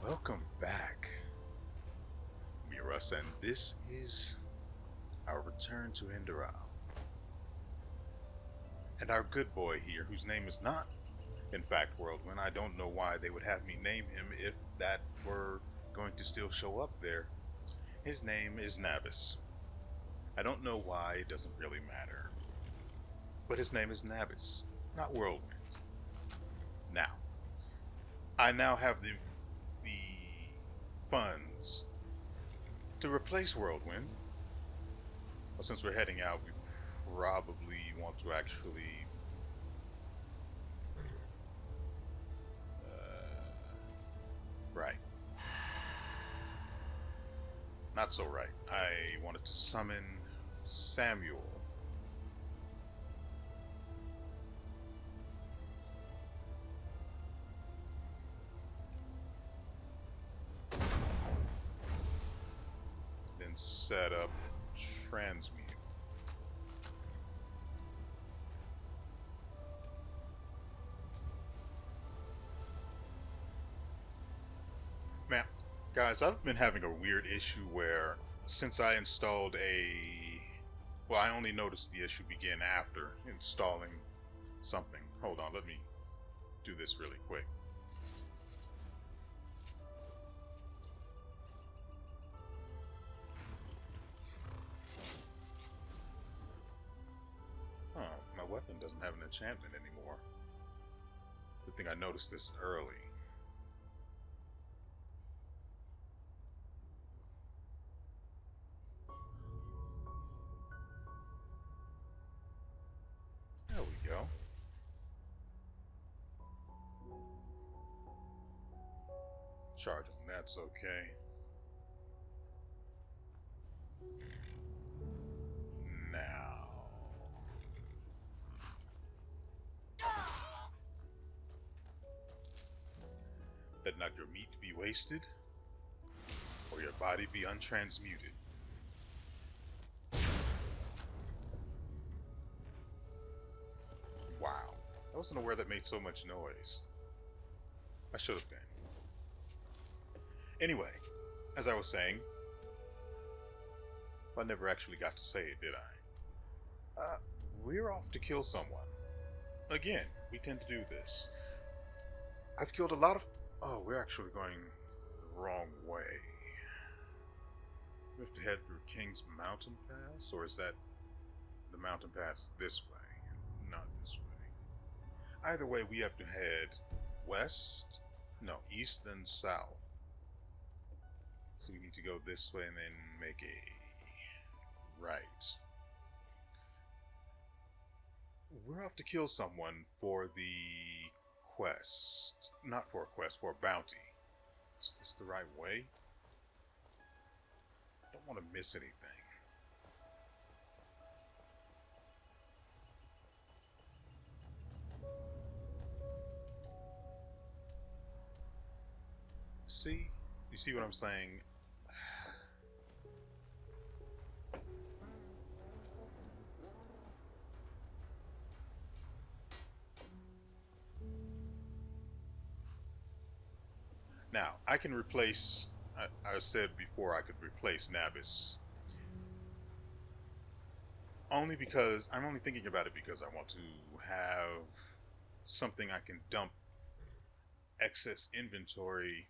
Welcome back, WeArEuS, and this is our return to Enderal. And our good boy here, whose name is not, in fact, Whirlwind. I don't know why they would have me name him if that were going to still show up there. His name is Navis. I don't know why, it doesn't really matter. But his name is Navis, not Whirlwind. Now, I now have the funds to replace Whirlwind. Well, since we're heading out, we probably want to actually right. Not so right. I wanted to summon Samuel. Then set up transmute. Man, guys, I've been having a weird issue where since I installed well, I only noticed the issue begin after installing something. Hold on, let me do this really quick. Huh, my weapon doesn't have an enchantment anymore. Good thing I noticed this early. There we go. Charge him, that's okay. Now. Let not your meat be wasted, or your body be untransmuted. Wow, I wasn't aware that made so much noise. I should have been. Anyway, as I was saying, I never actually got to say it, did I? We're off to kill someone. Again, we tend to do this. I've killed a lot of... Oh, we're actually going the wrong way. We have to head through King's Mountain Pass? Or is that the mountain pass this way and not this way? Either way, we have to head west? No, east and south. So we need to go this way and then make a right. We're off to kill someone for the quest. Not for a quest, for a bounty. Is this the right way? I don't want to miss anything. See? You see what I'm saying? Now, I can replace... I said before I could replace Navis. Only because... I'm only thinking about it because I want to have something I can dump excess inventory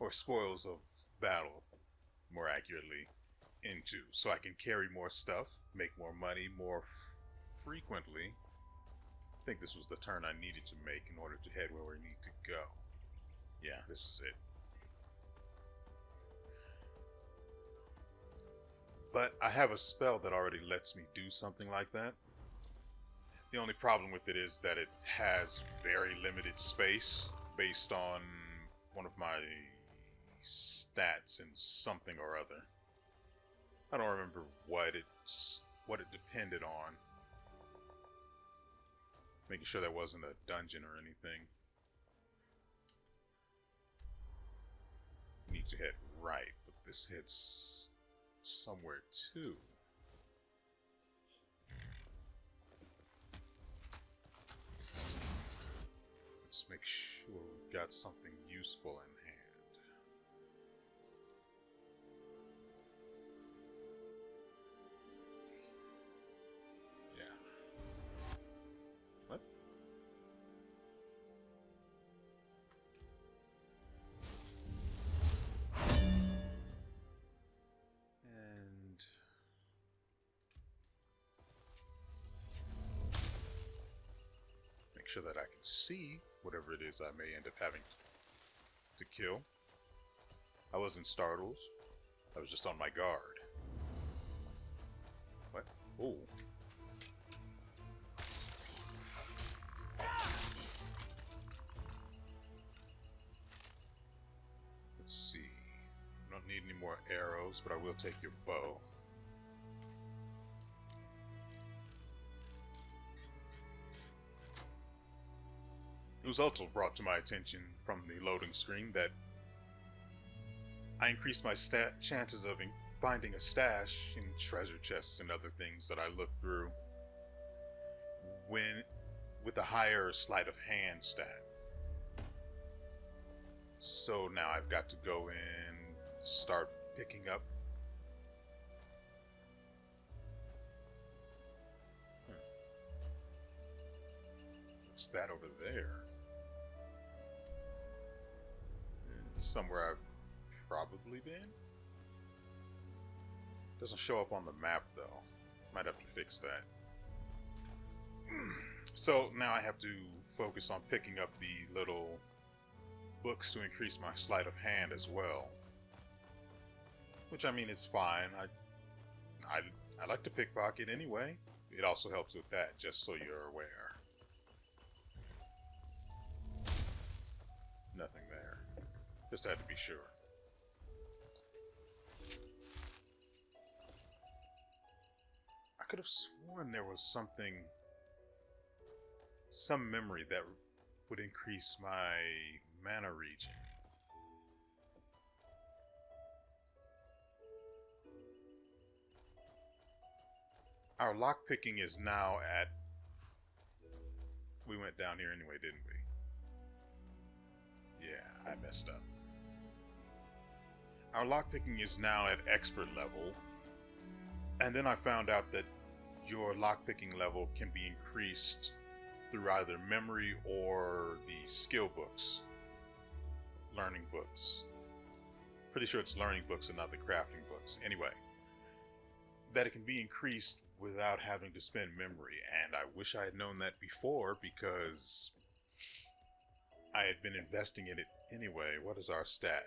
or spoils of battle, more accurately, into. So I can carry more stuff, make more money more frequently. I think this was the turn I needed to make in order to head where we need to go. Yeah, this is it. But I have a spell that already lets me do something like that. The only problem with it is that it has very limited space based on one of my stats in something or other. I don't remember what it depended on. Making sure there wasn't a dungeon or anything. Need to head right, but this hits somewhere too. Let's make sure we've got something useful in hand. sure that I can see whatever it is I may end up having to kill. I wasn't startled. I was just on my guard. What? Oh. Let's see. I don't need any more arrows, but I will take your bow. It was also brought to my attention from the loading screen that I increased my chances of finding a stash in treasure chests and other things that I looked through with a higher sleight of hand stat. So now I've got to go in, start picking up. What's that over there? It's somewhere I've probably been. Doesn't show up on the map though. Might have to fix that. So now I have to focus on picking up the little books to increase my sleight of hand as well. Which, I mean, it's fine. I like to pickpocket anyway. It also helps with that, just so you're aware. Nothing there. Just had to be sure. I could have sworn there was some memory that would increase my mana region. Our lockpicking is now at... We went down here anyway, didn't we? Yeah, I messed up. Our lockpicking is now at expert level. And then I found out that your lockpicking level can be increased through either memory or the skill books. Learning books. Pretty sure it's learning books and not the crafting books. Anyway, that it can be increased without having to spend memory, and I wish I had known that before because I had been investing in it anyway. What is our stat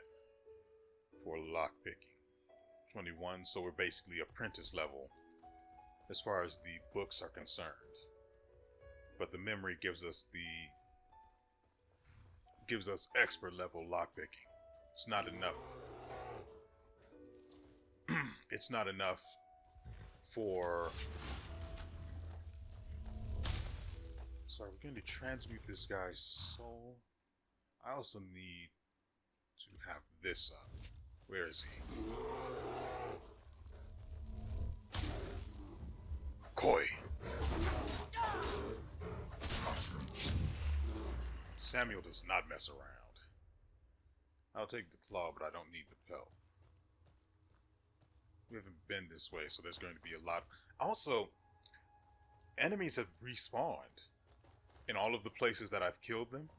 for lockpicking? 21, so we're basically apprentice level as far as the books are concerned. But the memory gives us expert level lockpicking. It's not enough. It's not enough for... Sorry, we're going to transmute this guy's soul. I also need to have this up. Where is he? Koi! Samuel does not mess around. I'll take the claw, but I don't need the pelt. We haven't been this way, so there's going to be a lot. Also, enemies have respawned. In all of the places that I've killed them,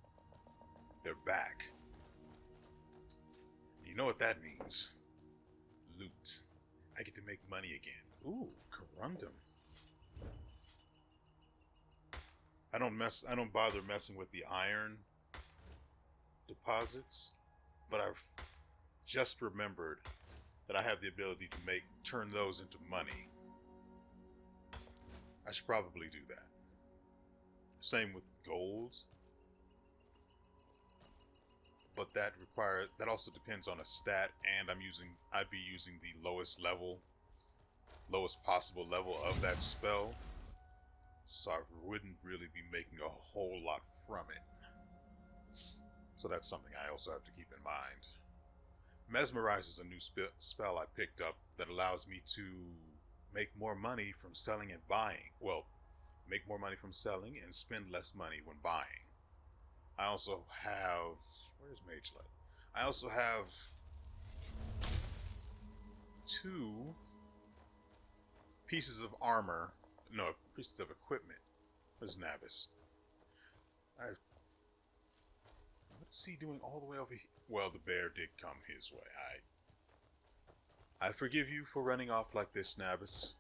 they're back. You know what that means. Loot. I get to make money again. Ooh, corundum. I don't bother messing with the iron deposits, but I've just remembered that I have the ability to turn those into money. I should probably do that. Same with golds. But that also depends on a stat, and I'd be using the lowest possible level of that spell. So I wouldn't really be making a whole lot from it. So that's something I also have to keep in mind. Mesmerize is a new spell I picked up that allows me to make more money from selling and buying. Well, make more money from selling and spend less money when buying. I also have... Where's Mage Light? I also have 2 pieces of armor. No, pieces of equipment. Where's Navis? What is he doing all the way over here? Well, the bear did come his way. I forgive you for running off like this, Navis.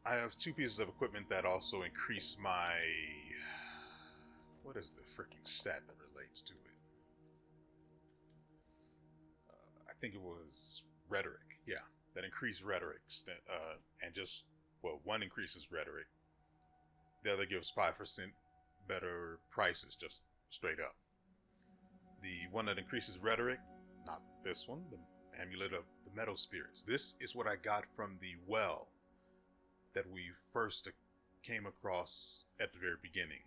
I have two pieces of equipment that also increase my... What is the freaking stat that relates to it? I think it was rhetoric. Yeah, that increased rhetoric. And just, well, one increases rhetoric. The other gives 5% better prices, just straight up. The one that increases rhetoric, not this one, the Amulet of the Meadow Spirits. This is what I got from the well that we first came across at the very beginning,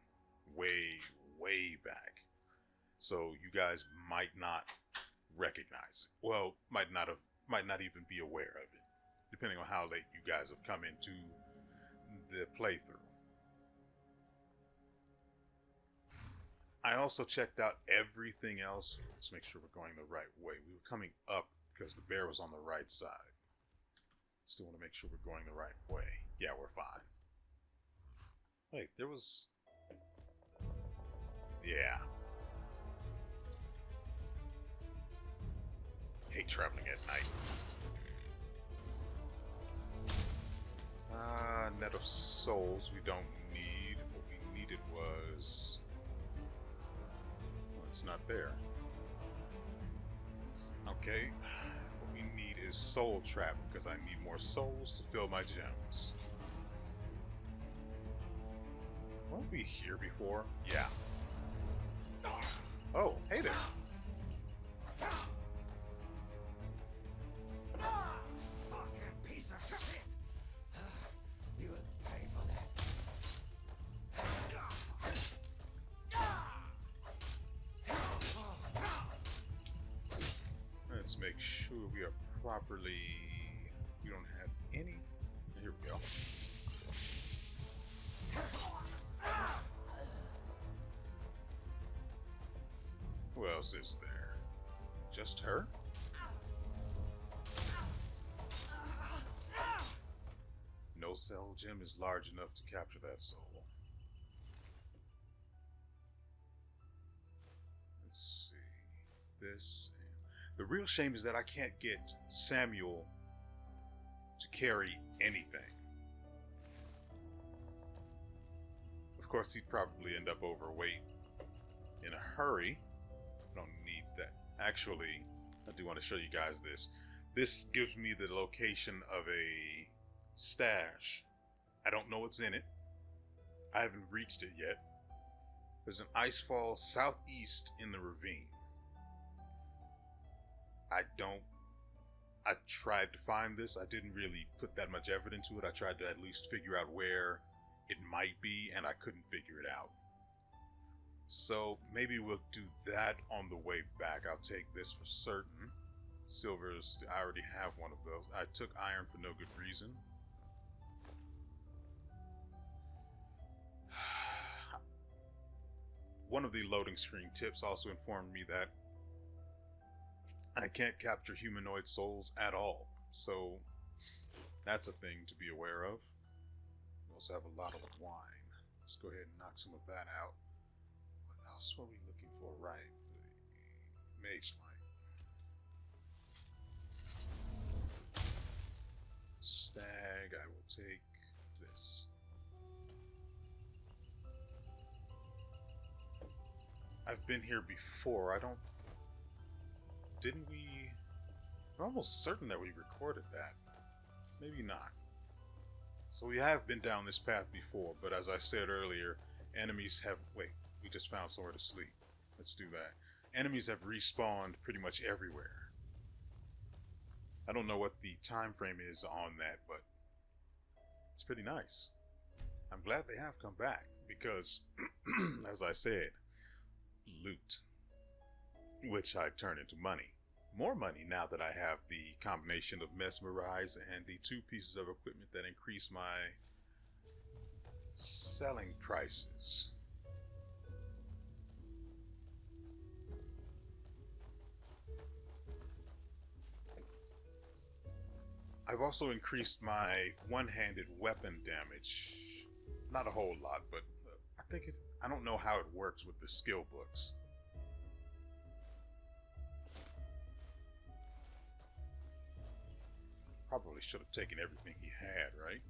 way back. So you guys might not recognize it. Well, might not even be aware of it, depending on how late you guys have come into the playthrough. I also checked out everything else. Let's make sure we're going the right way. We were coming up because the bear was on the right side. Still want to make sure we're going the right way. Yeah, we're fine. Wait, there was... Yeah. Hate traveling at night. Net of souls we don't need. What we needed was... Well, it's not there. Okay. What we need is soul trap because I need more souls to fill my gems. Weren't we here before? Yeah. Oh, hey there. Fucking piece of shit. You will pay for that. Let's make sure we are properly... We don't have any... Here we go. Who else is there? Just her? No cell gem is large enough to capture that soul. Let's see. This. The real shame is that I can't get Samuel to carry anything. Of course, he'd probably end up overweight in a hurry. I don't need that. Actually, I do want to show you guys this. This gives me the location of a stash. I don't know what's in it. I haven't reached it yet. There's an icefall southeast in the ravine. I tried to find this. I didn't really put that much effort into it. I tried to at least figure out where it might be, and I couldn't figure it out. So maybe we'll do that on the way back. I'll take this for certain. Silvers, I already have one of those. I took iron for no good reason. One of the loading screen tips also informed me that I can't capture humanoid souls at all. So that's a thing to be aware of. We also have a lot of wine. Let's go ahead and knock some of that out. What else were we looking for? Right, the mage light. Stag, I will take this. I've been here before. Didn't we... I'm almost certain that we recorded that. Maybe not. So we have been down this path before, but as I said earlier, enemies have... Wait, we just found somewhere to sleep. Let's do that. Enemies have respawned pretty much everywhere. I don't know what the time frame is on that, but it's pretty nice. I'm glad they have come back because, as I said, loot, which I turn into money. More money now that I have the combination of Mesmerize and the two pieces of equipment that increase my selling prices. I've also increased my one-handed weapon damage. Not a whole lot, but I don't know how it works with the skill books. Probably should have taken everything he had, right?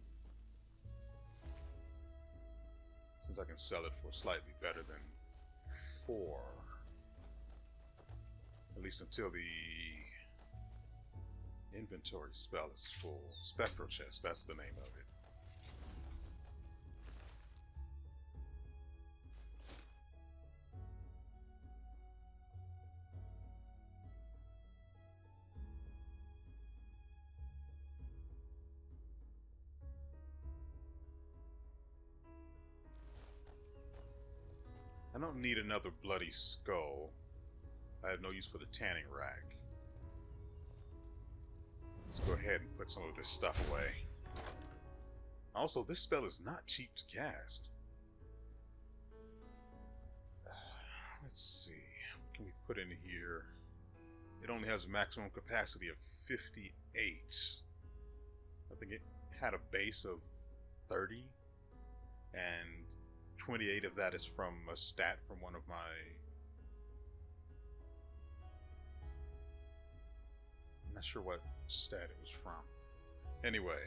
Since I can sell it for slightly better than 4. At least until the inventory spell is full. Spectral chest, that's the name of it. I don't need another bloody skull. I have no use for the tanning rack. Let's go ahead and put some of this stuff away. Also, this spell is not cheap to cast. Let's see. What can we put in here? It only has a maximum capacity of 58. I think it had a base of 30. And 28 of that is from a stat from one of my... I'm not sure what stat it was from. Anyway,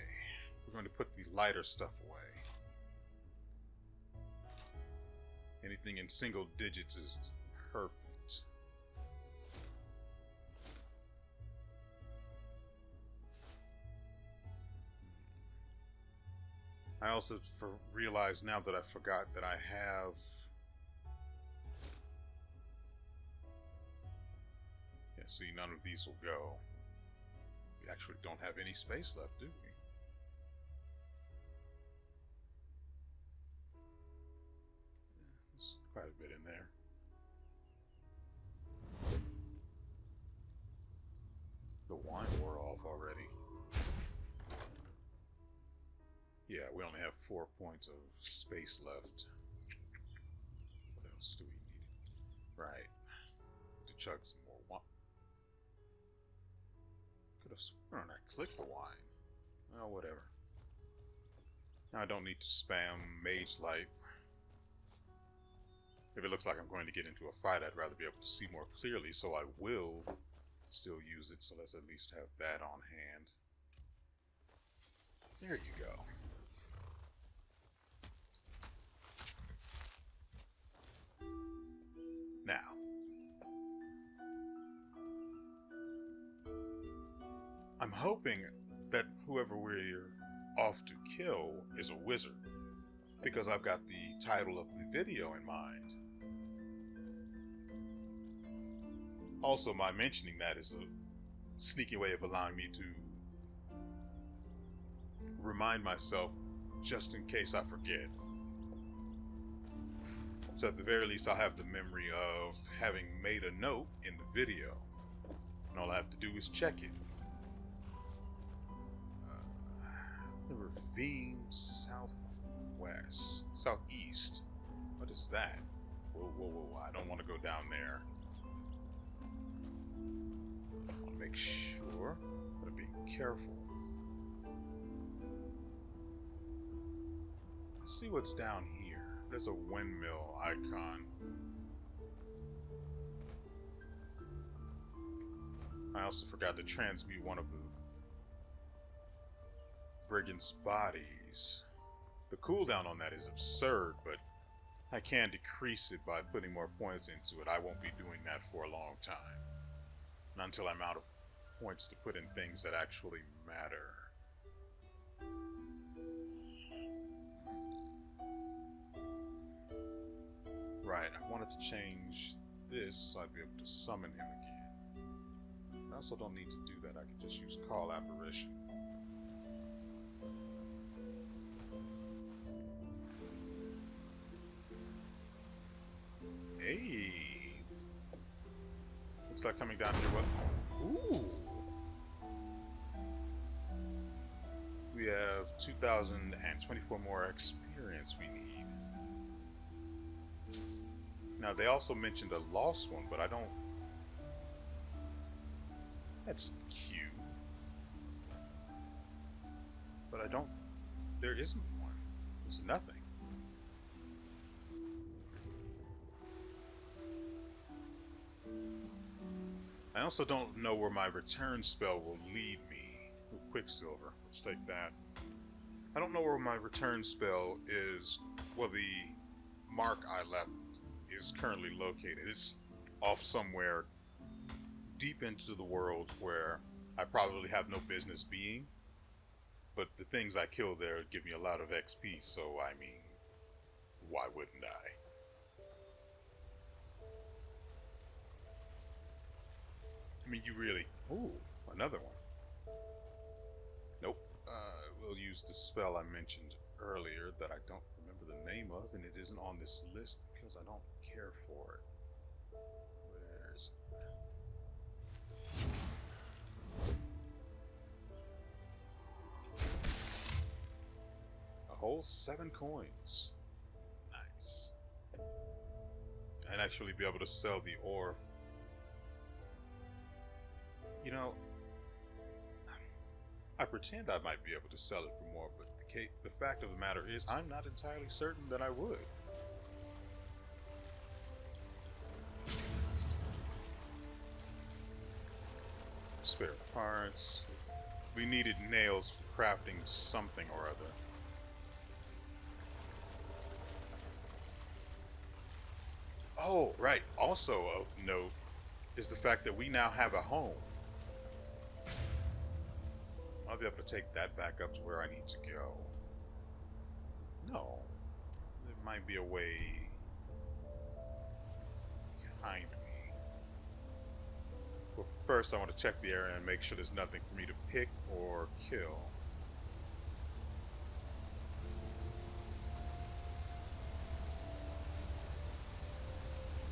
we're going to put the lighter stuff away. Anything in single digits is perfect. I also realize now that I forgot that I have... Yeah, see, none of these will go. We actually don't have any space left, do we? Yeah, there's quite a bit in there. The wine wore off already. Yeah, we only have 4 points of space left. What else do we need? Right. To chug some more wine. Could have sworn I clicked the wine. Oh, whatever. Now I don't need to spam Mage Light. If it looks like I'm going to get into a fight, I'd rather be able to see more clearly, so I will still use it, so let's at least have that on hand. There you go. Now, I'm hoping that whoever we're off to kill is a wizard, because I've got the title of the video in mind. Also, my mentioning that is a sneaky way of allowing me to remind myself just in case I forget. So at the very least, I'll have the memory of having made a note in the video. And all I have to do is check it. The ravine southwest. Southeast. What is that? Whoa, whoa, whoa. I don't want to go down there. I want to make sure. I'm going to be careful. Let's see what's down here. There's a windmill icon. I also forgot to transmute one of the brigands' bodies. The cooldown on that is absurd, but I can decrease it by putting more points into it. I won't be doing that for a long time. Not until I'm out of points to put in things that actually matter. Right, I wanted to change this so I'd be able to summon him again. I also don't need to do that, I can just use Call Apparition. Hey! Looks like coming down here, what? Ooh! We have 2,024 more experience we need. Now, they also mentioned a lost one, but I don't... That's cute. But I don't... There isn't one. There's nothing. I also don't know where my return spell will lead me. Ooh, Quicksilver. Let's take that. I don't know where my return spell is... Well, the mark I left is currently located. It's off somewhere deep into the world where I probably have no business being, but the things I kill there give me a lot of XP, so I mean, why wouldn't I? I mean, you really... Ooh, another one. Nope. We'll use the spell I mentioned earlier that I don't remember the name of, and it isn't on this list because I don't care for it. Where's a whole 7 coins. Nice. And actually be able to sell the ore. You know, I pretend I might be able to sell it for more, but the fact of the matter is I'm not entirely certain that I would. Spare parts. We needed nails for crafting something or other. Oh, right. Also of note is the fact that we now have a home. I'll be able to take that back up to where I need to go. No. There might be a way behind me. But first I want to check the area and make sure there's nothing for me to pick or kill.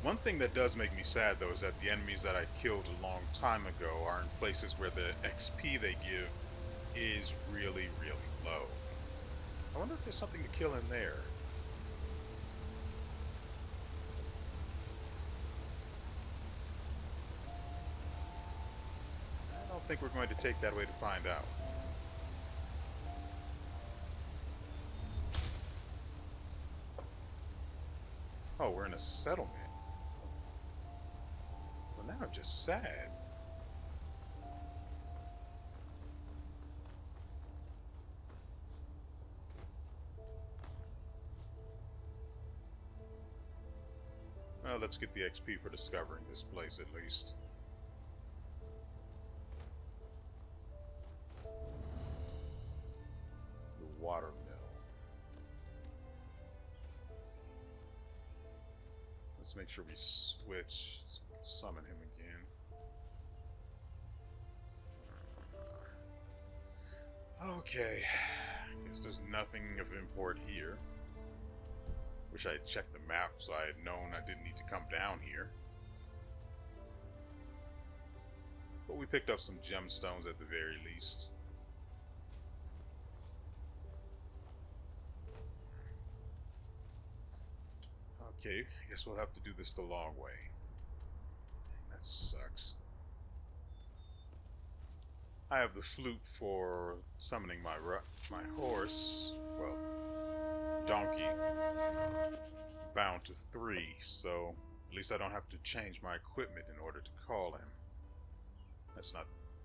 One thing that does make me sad though is that the enemies that I killed a long time ago are in places where the XP they give is really, really low. I wonder if there's something to kill in there. I don't think we're going to take that way to find out. Oh, we're in a settlement. Well, now I'm just sad. Well, let's get the XP for discovering this place at least. The water mill. Let's make sure we switch so we can summon him again. Okay. Guess there's nothing of import here. Wish I had checked the map so I had known I didn't need to come down here. But we picked up some gemstones at the very least. Okay, I guess we'll have to do this the long way. That sucks. I have the flute for summoning my horse, well, donkey, bound to 3, so at least I don't have to change my equipment in order to call him. This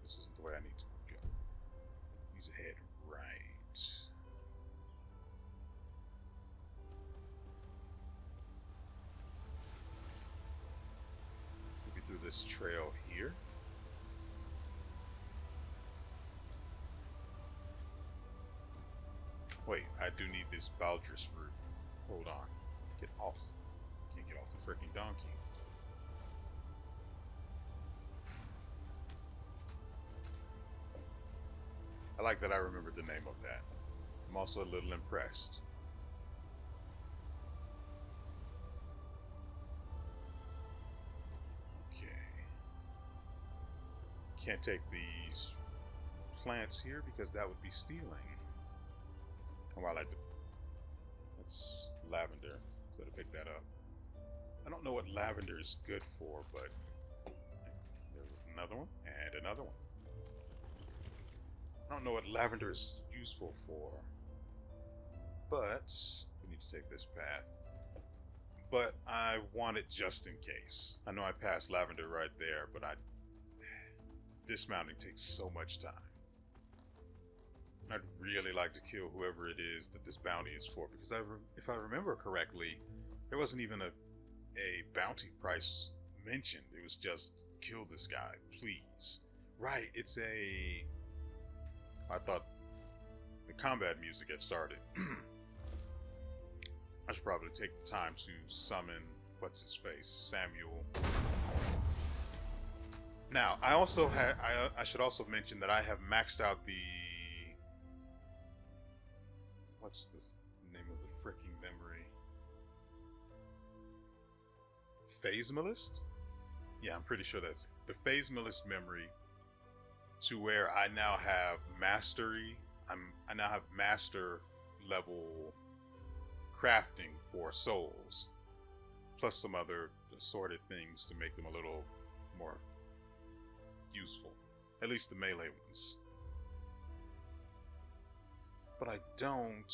isn't the way I need to go. Need to head right. Maybe through this trail here. Wait, I do need this Baldrus root. Hold on. Get off. Can't get off the freaking donkey. I like that I remembered the name of that. I'm also a little impressed. Okay. Can't take these plants here because that would be stealing. While that's lavender, so to pick that up. I don't know what lavender is good for, but there was another one and another one. I don't know what lavender is useful for, but we need to take this path. But I want it just in case. I know I passed lavender right there, but dismounting takes so much time. I'd really like to kill whoever it is that this bounty is for, because if I remember correctly, There wasn't even a bounty price mentioned. It was just kill this guy, please. Right, it's a... I thought the combat music had started. I should probably take the time to summon, what's his face, Samuel. Now, I also had, I should also mention that I have maxed out the, what's the name of the freaking memory? Phasemalist? Yeah, I'm pretty sure that's it. The Phasemalist memory, to where I now have mastery. I now have master level crafting for souls, plus some other assorted things to make them a little more useful, at least the melee ones. But I don't...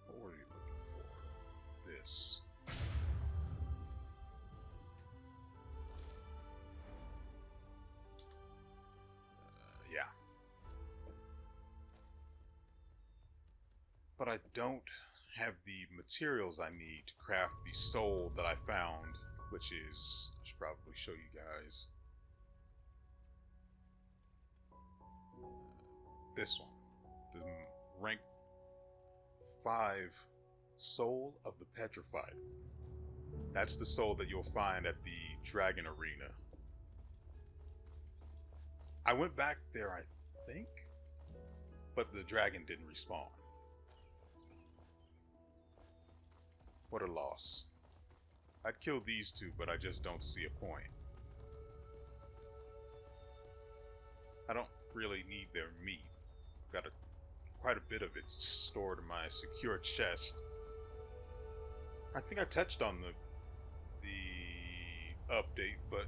What were you looking for? This. Yeah. But I don't have the materials I need to craft the soul that I found, which is... I should probably show you guys. This one. The rank 5 Soul of the Petrified. That's the soul that you'll find at the Dragon Arena. I went back there, I think, but the dragon didn't respawn. What a loss. I'd kill these two, but I just don't see a point. I don't really need their meat. Got quite a bit of it stored in my secure chest. I think I touched on the update, but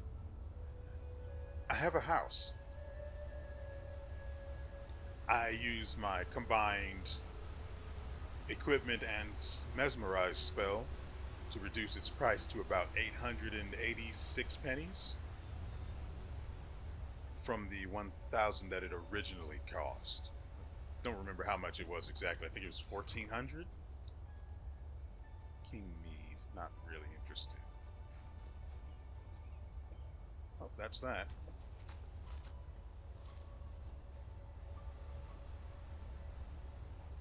I have a house. I use my combined equipment and mesmerize spell to reduce its price to about 886 pennies from the 1,000 that it originally cost. Don't remember how much it was exactly. I think it was 1,400. King Mead, not really interested. Oh, that's that.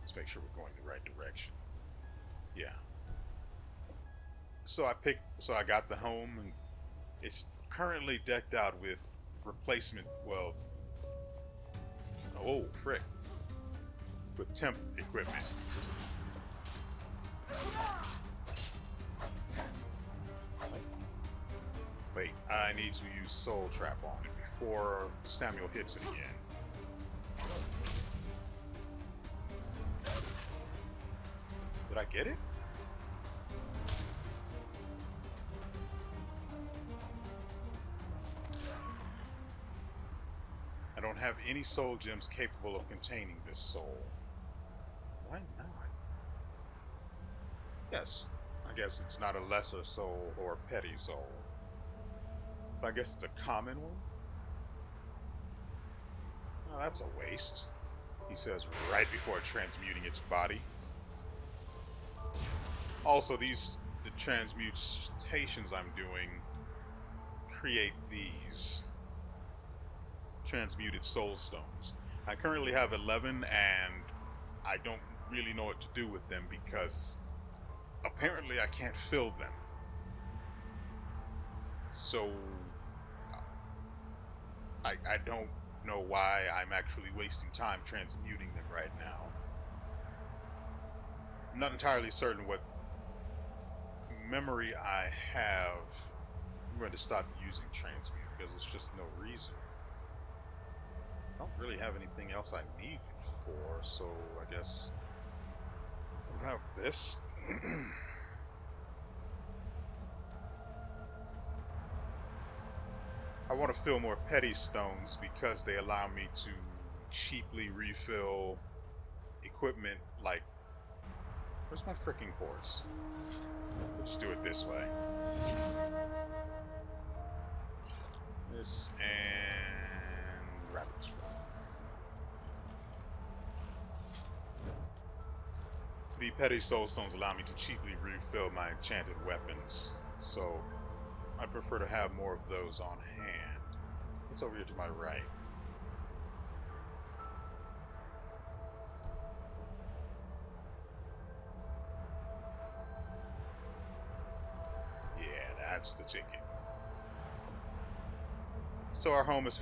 Let's make sure we're going the right direction. Yeah. So I got the home, and it's currently decked out with replacement, well, oh, frick. With temp equipment. Wait, I need to use Soul Trap on it before Samuel hits it again. Did I get it? I don't have any soul gems capable of containing this soul. Why not? Yes, I guess it's not a lesser soul or a petty soul. So I guess it's a common one? Oh, that's a waste, he says right before transmuting its body. Also, the transmutations I'm doing create these transmuted soul stones. I currently have 11, and I don't really know what to do with them because apparently I can't fill them. So I don't know why I'm actually wasting time transmuting them right now. I'm not entirely certain what memory I have. I'm going to stop using transmute because there's just no reason. I don't really have anything else I need it for, so I guess I'll have this. I want to fill more petty stones because they allow me to cheaply refill equipment like... Where's my freaking horse? We'll just do it this way. This and rabbit's foot. The petty soulstones allow me to cheaply refill my enchanted weapons, so I prefer to have more of those on hand. What's over here to my right? Yeah, that's the ticket. So our home is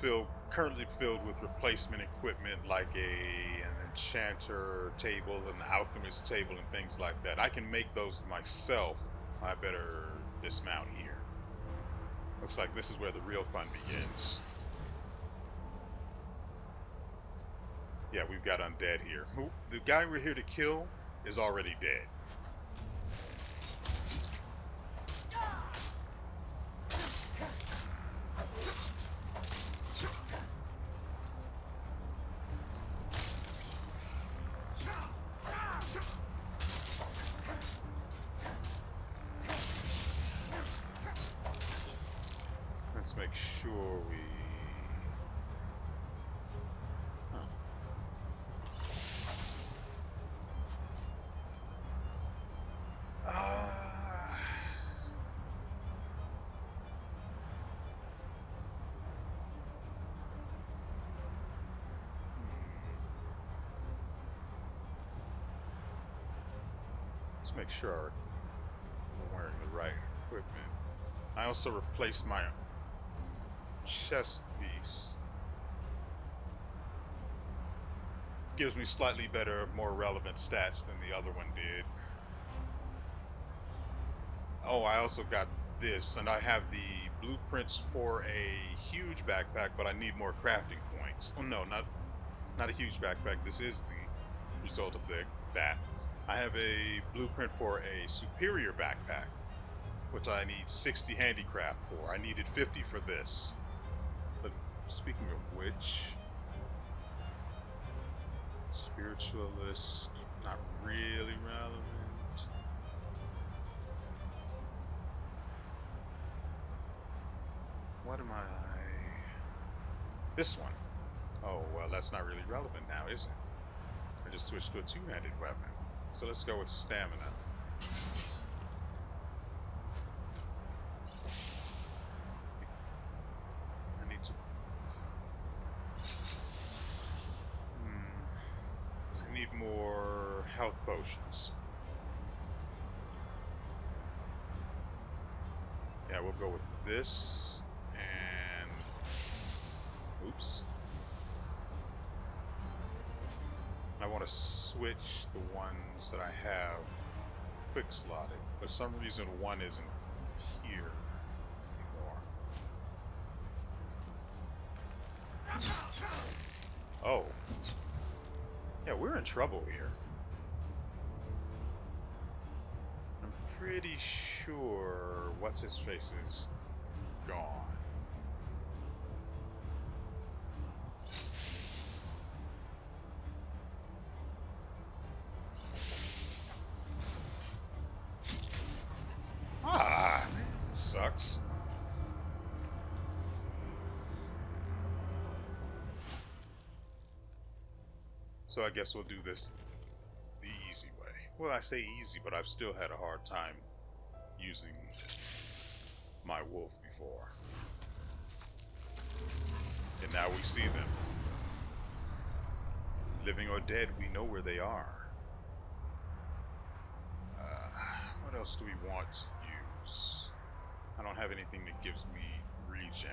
currently filled with replacement equipment like an enchanter table, an alchemist table, and things like that. I can make those myself. I better dismount here. Looks like this is where the real fun begins. Yeah, we've got undead here. The guy we're here to kill is already dead. Let's make sure we... Let's make sure we're wearing the right equipment. I also replaced my chest piece. Gives me slightly better, more relevant stats than the other one did. Oh, I also got this, and I have the blueprints for a huge backpack, but I need more crafting points. Oh no, not a huge backpack. This is the result of that. I have a blueprint for a superior backpack, which I need 60 handicraft for. I needed 50 for this. But speaking of which, spiritualist, not really relevant. What am I? This one. Oh, well, that's not really relevant now, is it? I just switched to a two-handed weapon. So let's go with stamina. I need to... I need more health potions. Yeah, we'll go with this. And... oops. I want to switch the ones that I have quick slotted. For some reason, one isn't here anymore. Oh. Yeah, we're in trouble here. I'm pretty sure what's-his-face is gone. Sucks. So I guess we'll do this the easy way. Well, I say easy, but I've still had a hard time using my wolf before. And now we see them. Living or dead, we know where they are. What else do we want to use? I don't have anything that gives me regen.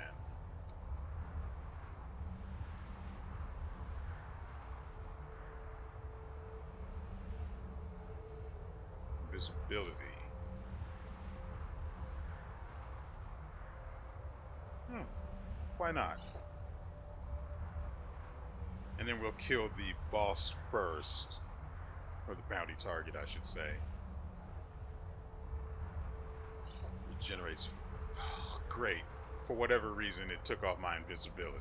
Invisibility. Why not? And then we'll kill the boss first. Or the bounty target, I should say. Regenerates. Oh, great. For whatever reason, it took off my invisibility.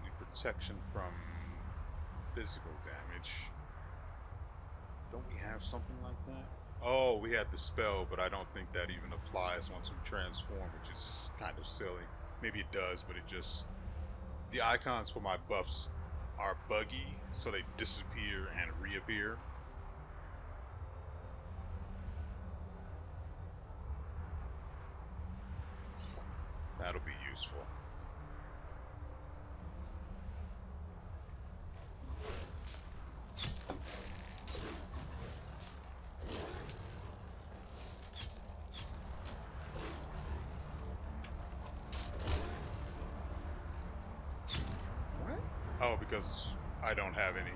The protection from physical damage. Don't we have something like that? Oh, we had the spell, but I don't think that even applies once we transform, which is kind of silly. Maybe it does, but it just... The icons for my buffs are buggy, so they disappear and reappear. That'll be useful. What? Oh, because I don't have any.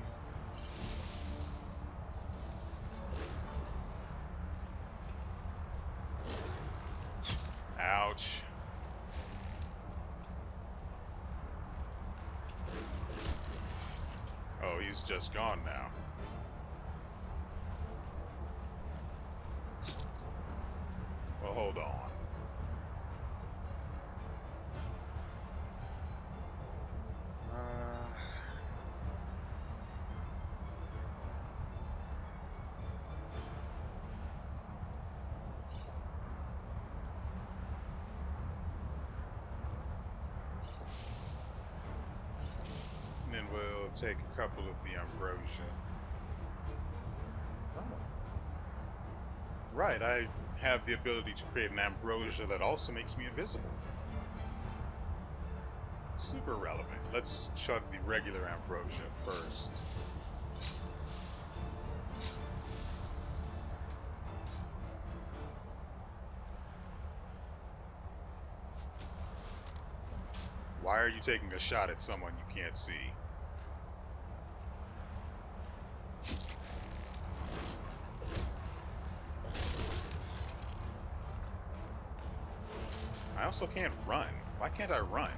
Ouch. Oh, he's just gone now. Well, hold on. And then we'll take a couple of the ambrosia. Oh. Right, I have the ability to create an ambrosia that also makes me invisible. Super relevant. Let's chug the regular ambrosia first. Why are you taking a shot at someone you can't see? I also can't run. Why can't I run?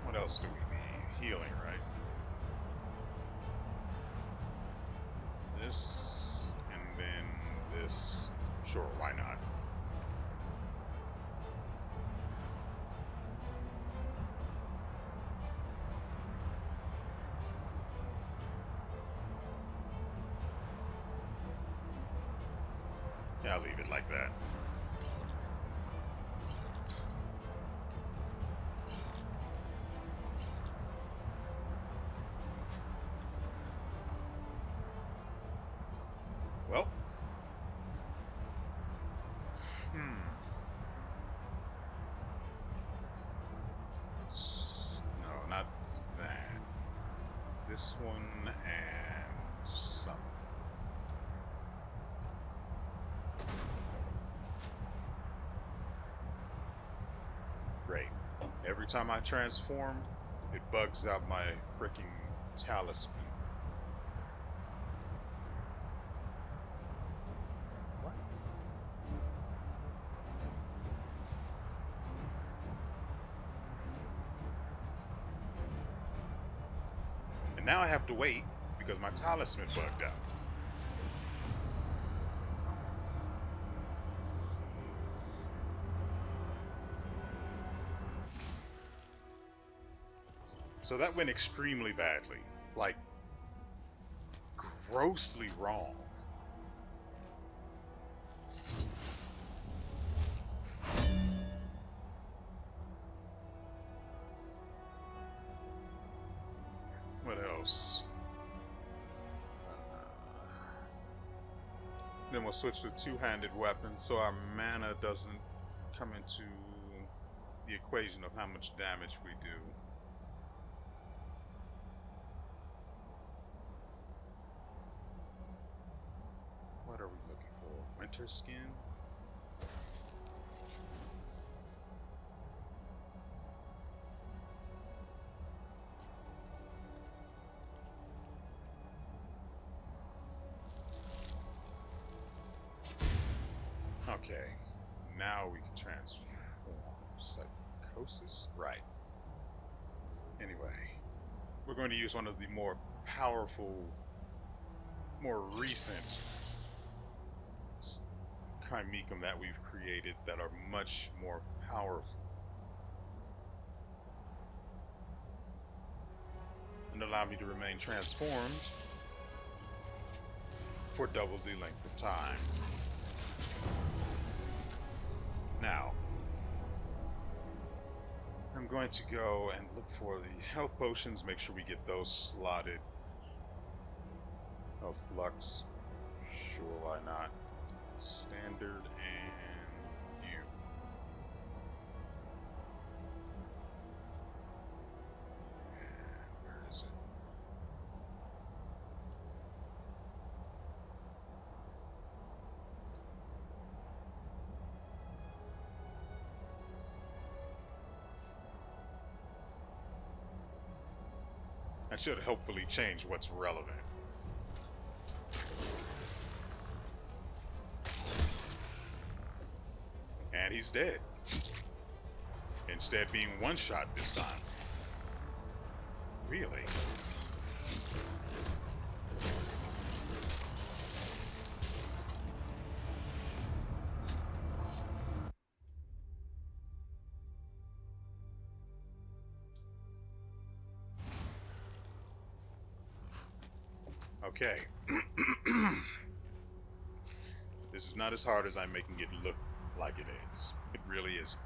What else do we need? Healing, right? This, and then this. Sure, why not? Yeah, I'll leave it like that. Well. No, not that. This one and some. Great. Every time I transform, it bugs out my freaking talisman. What? And now I have to wait because my talisman bugged out. So that went extremely badly. Like, grossly wrong. What else? Then we'll switch to two-handed weapons so our mana doesn't come into the equation of how much damage we do. What are we looking for? Winter skin? Okay, now we can transform. Psychosis? Right. Anyway, we're going to use one of the more powerful, more recent Chimicum that we've created that are much more powerful. and allow me to remain transformed for double the length of time. Now, I'm going to go and look for the health potions, make sure we get those slotted. Health flux. Sure, why not? Standard and you. And where is it? I should hopefully change what's relevant. And he's dead. Instead being one shot this time. Really? Okay. This is not as hard as I'm making it look like it is. It really isn't.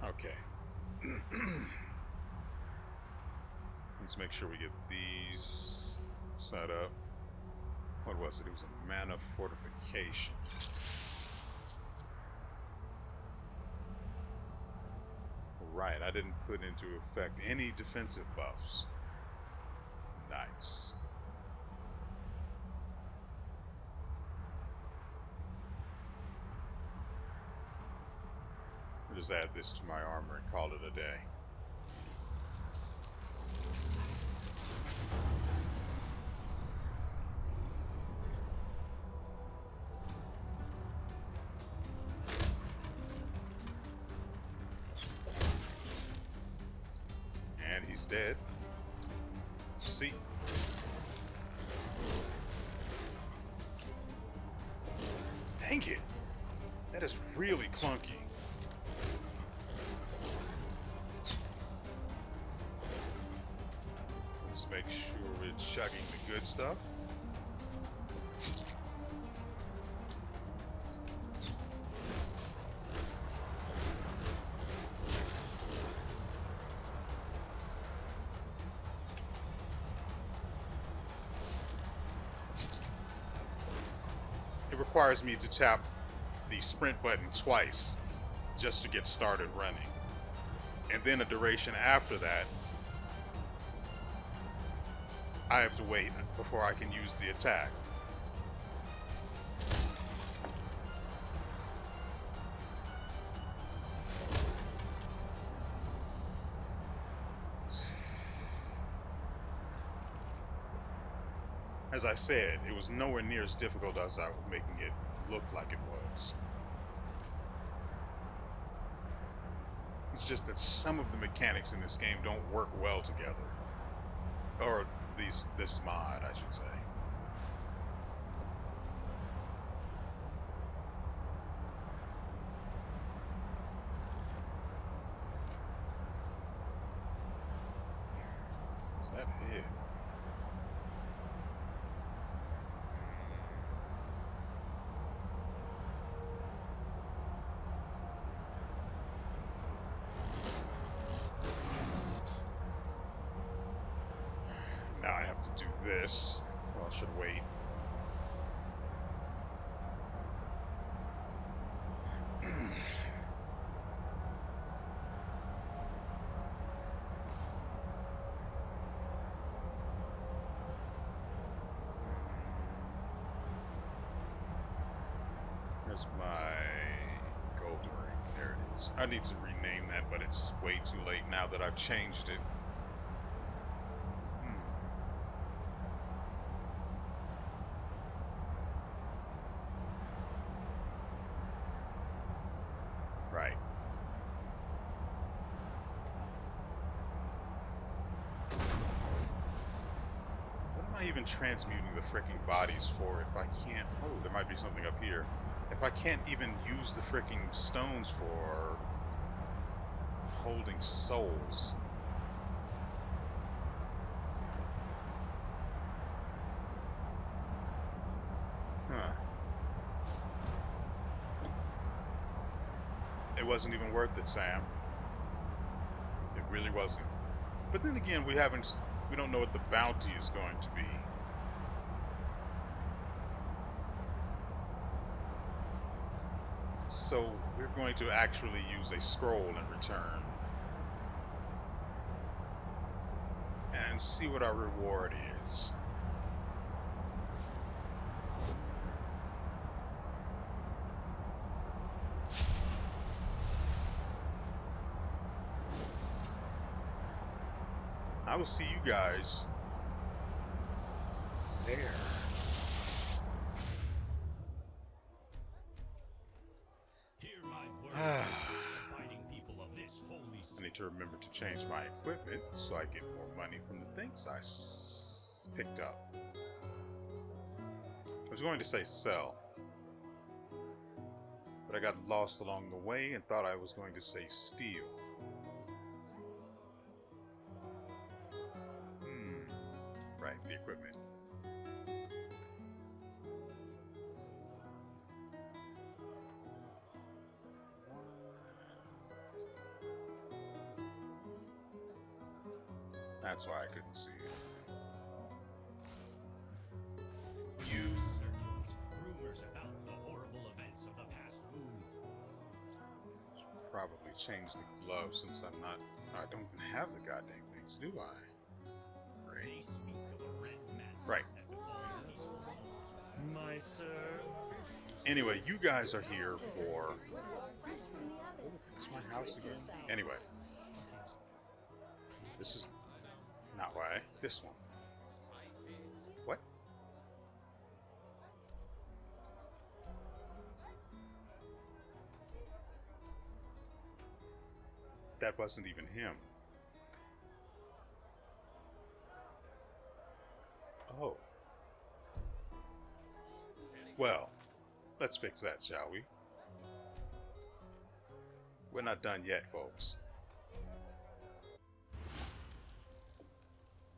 Okay. Let's make sure we get these set up. What was it? It was a mana fortification. Right, I didn't put into effect any defensive buffs. Nice. I'll just add this to my armor and call it a day. And he's dead. See? Dang it! That is really clunky. Let's make sure we're chugging the good stuff. It requires me to tap the sprint button twice just to get started running. And then a duration after that, I have to wait before I can use the attack. As I said, it was nowhere near as difficult as I was making it look like it was. It's just that some of the mechanics in this game don't work well together. Or this mod, I should say. Is that it? Now I have to do this. Well, I should wait. Here's my gold ring. There it is. I need to rename that, but it's way too late now that I've changed it. Right. What am I even transmuting the freaking bodies for if I can't... Oh, there might be something up here. If I can't even use the freaking stones for... holding souls. Huh. It wasn't even worth it, Sam. It really wasn't. But then again, we don't know what the bounty is going to be. So we're going to actually use a scroll in return and see what our reward is. I will see you guys there. Hear my words, abiding people of this holy I city. need to remember to change my equipment so I get more money from the things I picked up. I was going to say sell, but I got lost along the way and thought I was going to say steal. Right, the equipment. That's why I couldn't see it. You Circulate rumors about the horrible events of the past moon. probably change the glove since I don't have the goddamn things, do I? They Great. speak of a red madness Right. that befalls peaceful souls. My sir. Anyway, you guys are here for... It's my house again? Anyway. This is not why. This one. What? That wasn't even him. Oh. Well, let's fix that, shall we? We're not done yet, folks.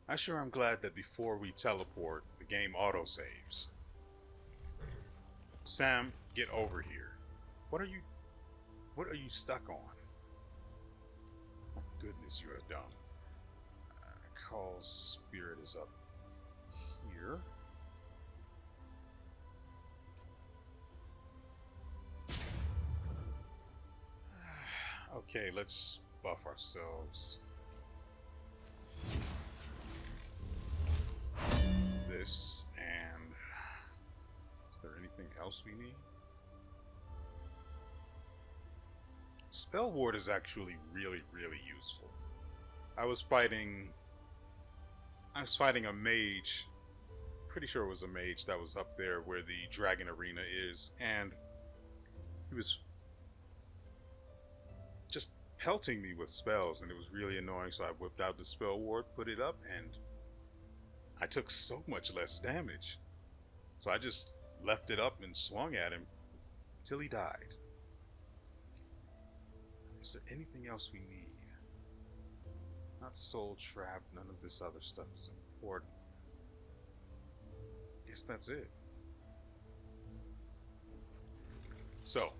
I sure am glad that before we teleport, the game autosaves. Sam, get over here. What are you stuck on? My goodness, you are dumb. Call spirit is up here. Okay, let's buff ourselves. This, and is there anything else we need? Spell Ward is actually really, really useful. I was fighting a mage. Pretty sure it was a mage that was up there where the dragon arena is, and he was just pelting me with spells, and it was really annoying. So I whipped out the Spell Ward, put it up, and I took so much less damage. So I just left it up and swung at him till he died. Is there anything else we need? Not Soul Trap, none of this other stuff is important. Guess that's it. So,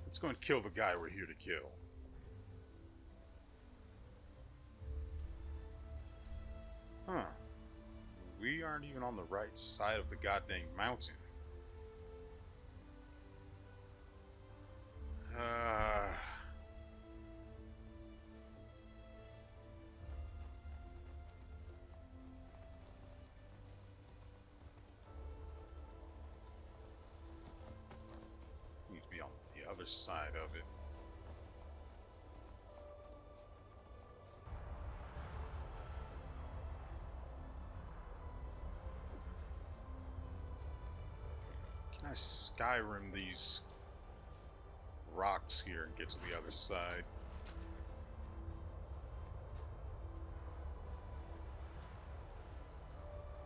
let's go and kill the guy we're here to kill. Huh. We aren't even on the right side of the goddamn mountain. Need to be on the other side of it. Can I Skyrim these rocks here and get to the other side?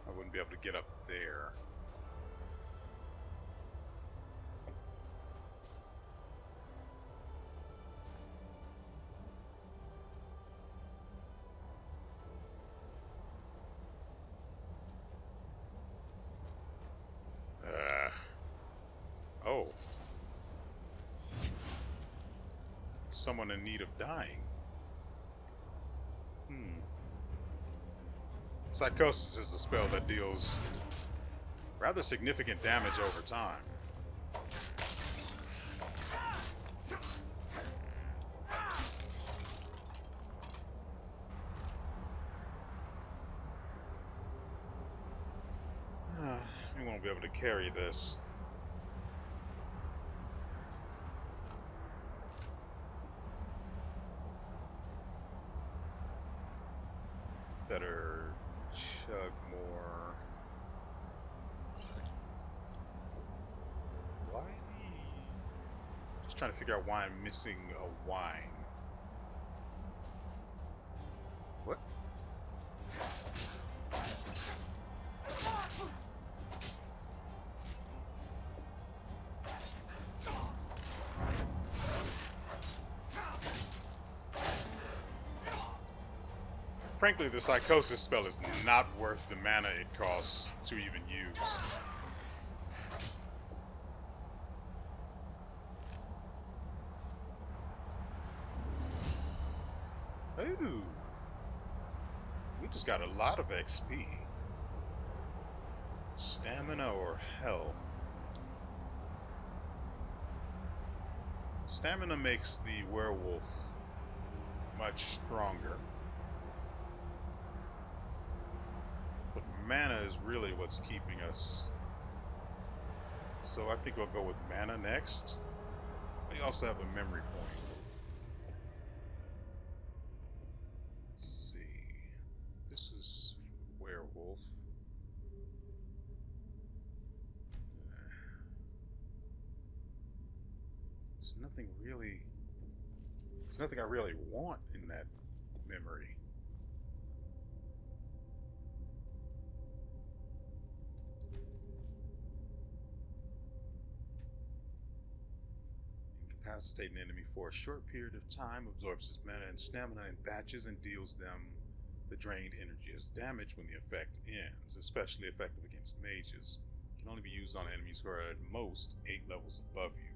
I wouldn't be able to get up there. someone in need of dying. Psychosis is a spell that deals rather significant damage over time. We won't be able to carry this. Better chug more. Why? Just trying to figure out why I'm missing a wine. What? Frankly, the Psychosis spell is not worth the mana it costs to even use. Ooh. We just got a lot of XP. Stamina or health? Stamina makes the werewolf much stronger. But mana is really what's keeping us. So I think we'll go with mana next. We also have a memory point. Let's see. This is werewolf. There's nothing really. There's nothing I really want in that memory. Incapacitate an enemy for a short period of time, absorbs his mana and stamina in batches, and deals them the drained energy as damage when the effect ends, especially effective against mages. Can only be used on enemies who are at most 8 levels above you.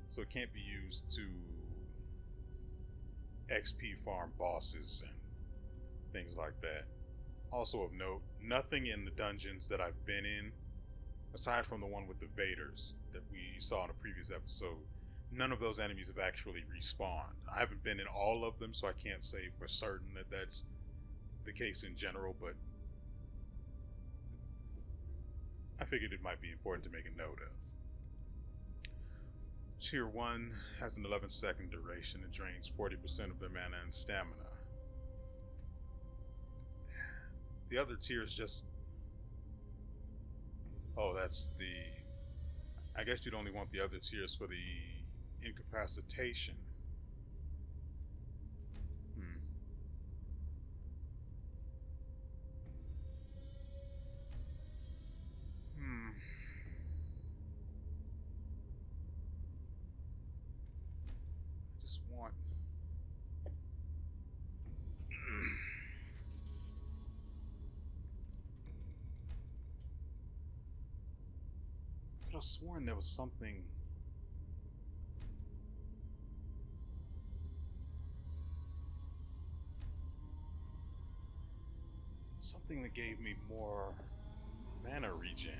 So it can't be used to XP farm bosses and things like that. Also of note, nothing in the dungeons that I've been in, aside from the one with the Vaders that we saw in a previous episode, none of those enemies have actually respawned. I haven't been in all of them, so I can't say for certain that that's the case in general, but I figured it might be important to make a note of. Tier 1 has an 11-second duration. It drains 40% of their mana and stamina. The other tier is just... Oh, that's the... I guess you'd only want the other tiers for the incapacitation. I just want... I could have sworn there was something... Something that gave me more mana regen.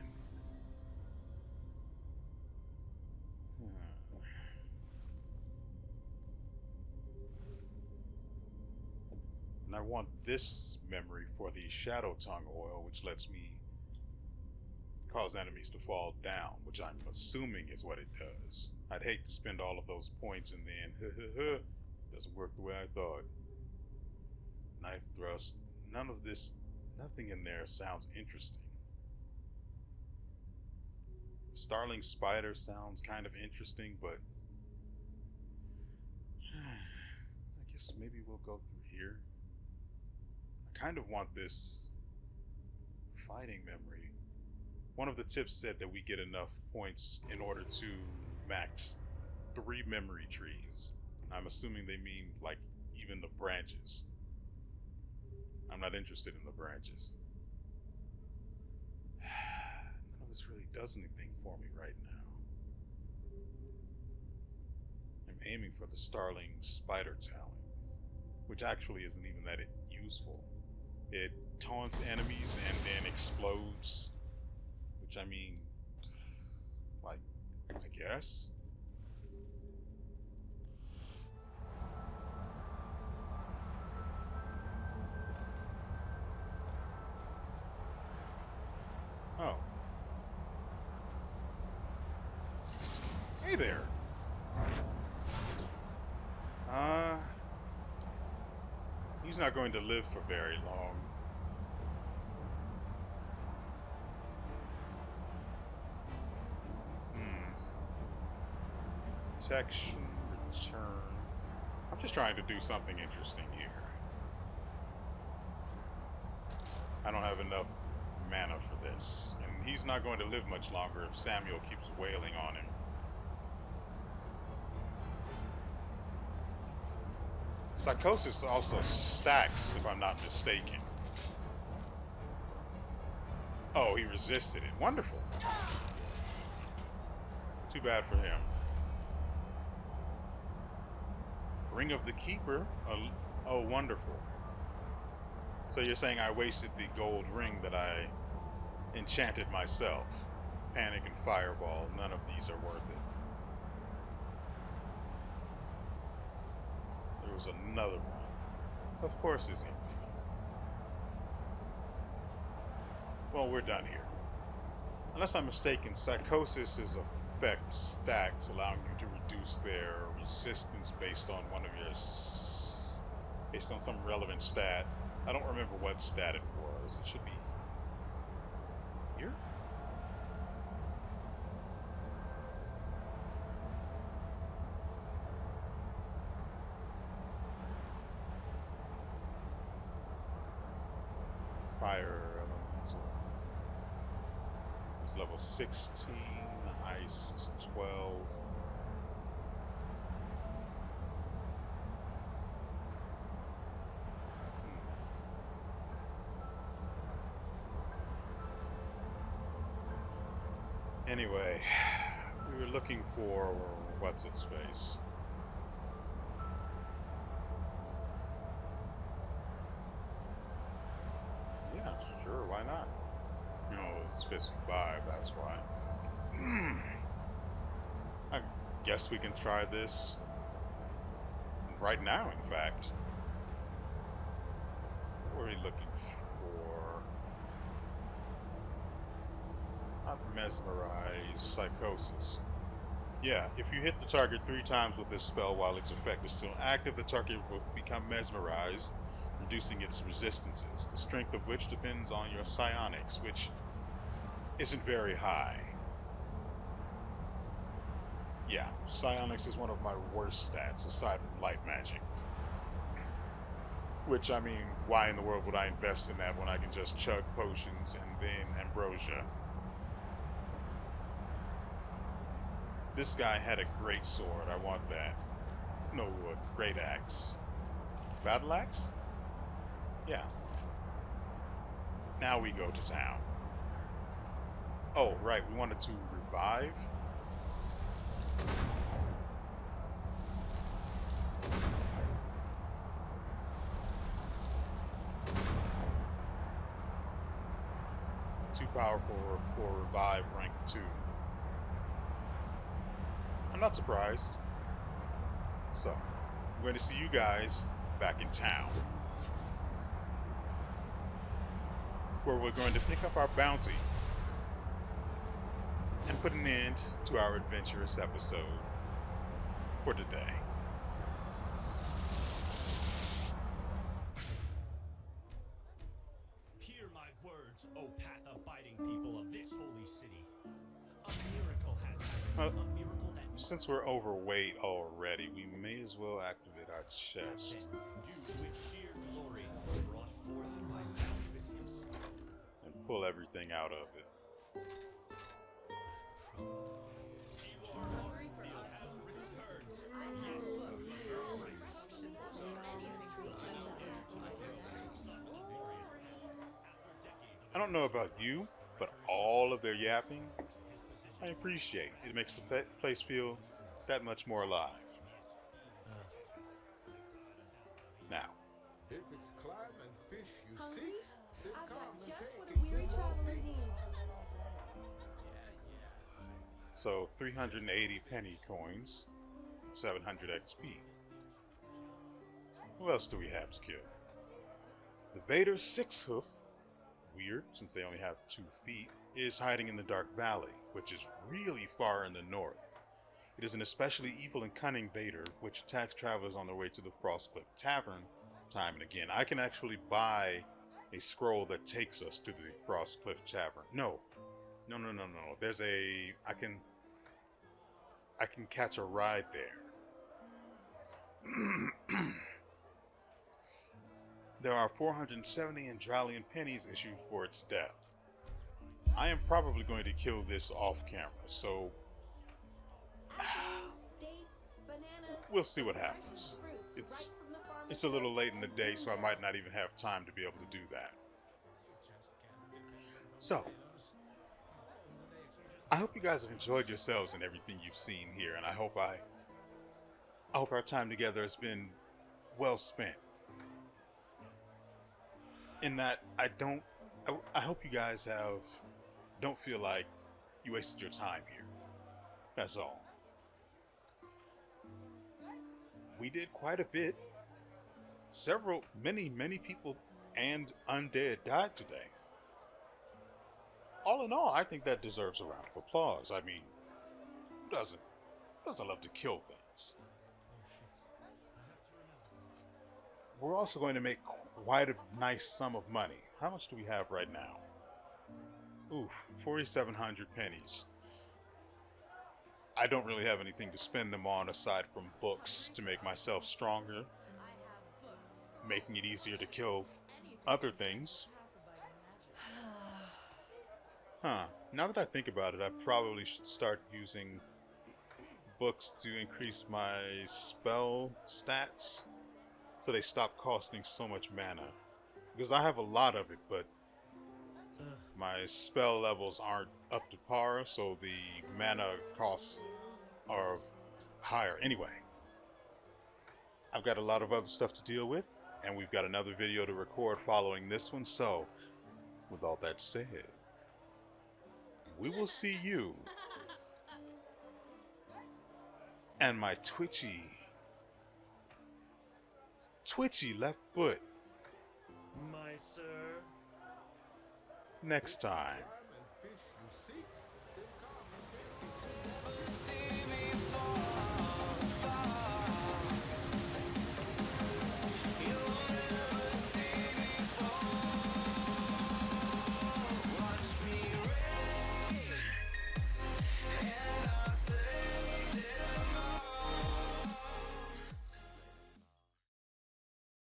And I want this memory for the Shadow Tongue oil, which lets me cause enemies to fall down, which I'm assuming is what it does. I'd hate to spend all of those points and then, doesn't work the way I thought. Knife thrust, none of this, nothing in there sounds interesting. Starling Spider sounds kind of interesting, but I guess maybe we'll go through here. I kind of want this fighting memory. One of the tips said that we get enough points in order to max 3 memory trees. I'm assuming they mean like even the branches. I'm not interested in the branches. None of this really does anything for me right now. aiming for the Starling Spider talent, which actually isn't even that useful. It taunts enemies and then explodes, which I mean, like, I guess. Oh. Hey there. He's not going to live for very long. Protection, return. I'm just trying to do something interesting here. I don't have enough mana for this. And he's not going to live much longer if Samuel keeps wailing on him. Psychosis also stacks, if I'm not mistaken. Oh, he resisted it. Wonderful. Too bad for him. Ring of the Keeper. Oh, wonderful. So you're saying I wasted the gold ring that I enchanted myself. Panic and Fireball. None of these are worth it. There was another one. Of course it's empty. Well, we're done here. Unless I'm mistaken, Psychosis's effect stacks, allowing you to reduce their resistance based on one of your based on some relevant stat. I don't remember what stat it was. It should be here. Fire elemental is level 16. Ice is 12. Anyway, we were looking for what's its face. Yeah, sure, why not? You know, it's 55, that's why. I guess we can try this right now, in fact. What are we looking for? Not mesmerize, psychosis. Yeah, if you hit the target 3 times with this spell while its effect is still active, the target will become mesmerized, reducing its resistances, the strength of which depends on your psionics, which isn't very high. Yeah, psionics is one of my worst stats, aside from light magic. Which, I mean, why in the world would I invest in that when I can just chug potions and then ambrosia? This guy had a great sword. I want that. No, a great axe. Battle axe? Yeah. Now we go to town. Oh, right. We wanted to revive. Too powerful for revive rank 2. I'm not surprised. So, I'm going to see you guys back in town, where we're going to pick up our bounty and put an end to our adventurous episode for today. Hear my words, O path-abiding people of this holy city. A miracle has happened. A miracle that Since we're overweight already, we may as well activate our chest due to its sheer glory, brought forth by magnificence. and pull everything out of it. Tigor Orenfield has returned. Yes, I don't know about you, but all of their yapping, I appreciate. It makes the place feel that much more alive. Now, If it's clam and fish you Hungry? seek, then I've come got and just take what a it. weary traveler needs. so 380 penny coins, 700 XP. Who else do we have to kill? The Vader's six hoof, weird since they only have 2 feet, is hiding in the Dark Valley, which is really far in the north. It is an especially evil and cunning Vader, which attacks travelers on their way to the Frostcliff Tavern time and again. I can actually buy a scroll that takes us to the Frostcliff Tavern. No. There's I can catch a ride there. There are 470 Enderalian pennies issued for its death. I am probably going to kill this off camera, so Apples, dates, bananas. we'll see what fresh happens. fruits It's right from the farmer's it's a little doorstep late in the day, so I might not even have time to be able to do that. So, I hope you guys have enjoyed yourselves and everything you've seen here, and I hope our time together has been well spent. In that I hope you guys don't feel like you wasted your time here. That's all. We did quite a bit. Many people and undead died today. All in all, I think that deserves a round of applause. I mean, who doesn't love to kill things? We're also going to make quite a nice sum of money. How much do we have right now? Ooh, 4,700 pennies. I don't really have anything to spend them on aside from books to make myself stronger, making it easier to kill other things. Now that I think about it, I probably should start using books to increase my spell stats so they stop costing so much mana. Because I have a lot of it, but my spell levels aren't up to par, so the mana costs are higher. Anyway, I've got a lot of other stuff to deal with, and we've got another video to record following this one, so with all that said, we will see you and my twitchy left foot My sir. next time.